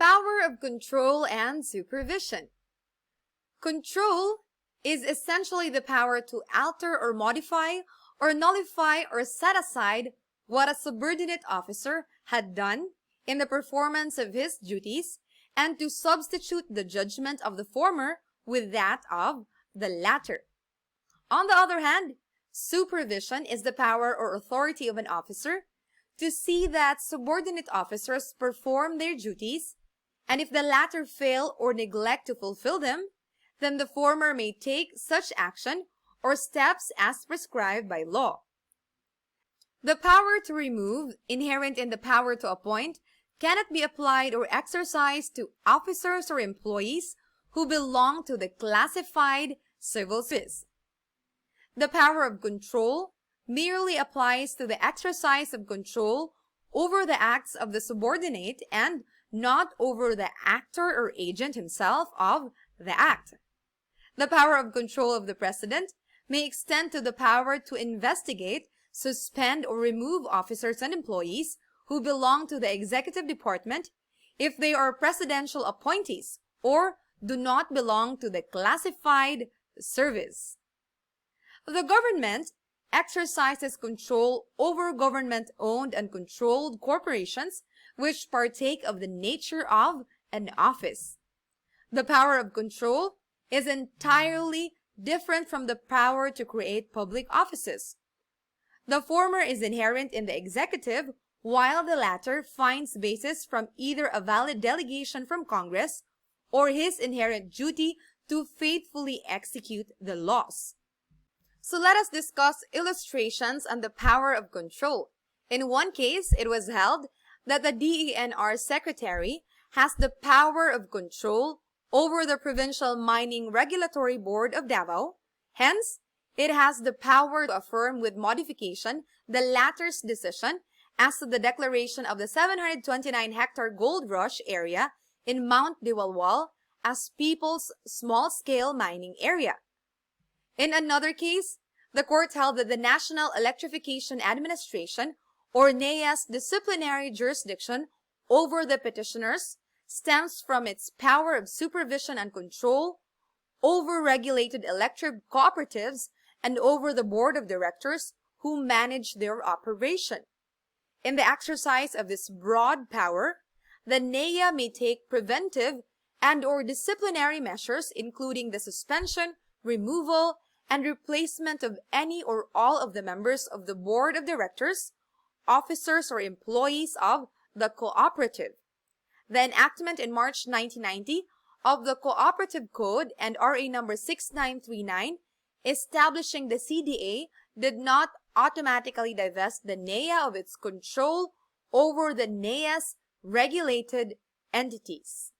Power of control and supervision. Control is essentially the power to alter or modify or nullify or set aside what a subordinate officer had done in the performance of his duties and to substitute the judgment of the former with that of the latter. On the other hand, supervision is the power or authority of an officer to see that subordinate officers perform their duties, and if the latter fail or neglect to fulfill them, then the former may take such action or steps as prescribed by law. The power to remove, inherent in the power to appoint, cannot be applied or exercised to officers or employees who belong to the classified civil service. The power of control merely applies to the exercise of control over the acts of the subordinate and not over the actor or agent himself of the act. The power of control of the president may extend to the power to investigate, suspend, or remove officers and employees who belong to the executive department if they are presidential appointees or do not belong to the classified service. The government exercises control over government-owned and controlled corporations which partake of the nature of an office. The power of control is entirely different from the power to create public offices. The former is inherent in the executive, while the latter finds basis from either a valid delegation from Congress or his inherent duty to faithfully execute the laws. So let us discuss illustrations on the power of control. In one case, it was held that the DENR Secretary has the power of control over the Provincial Mining Regulatory Board of Davao. Hence, it has the power to affirm with modification the latter's decision as to the declaration of the 729-hectare gold rush area in Mount Diwalwal as People's Small-Scale Mining Area. In another case, the court held that the National Electrification Administration, or NEA's disciplinary jurisdiction over the petitioners stems from its power of supervision and control over regulated electric cooperatives and over the board of directors who manage their operation. In the exercise of this broad power, the NEA may take preventive and/or disciplinary measures, including the suspension, removal, and replacement of any or all of the members of the board of directors, officers, or employees of the cooperative. The enactment in March 1990 of the Cooperative Code and RA number 6939 establishing the CDA did not automatically divest the NEA of its control over the NEA's regulated entities.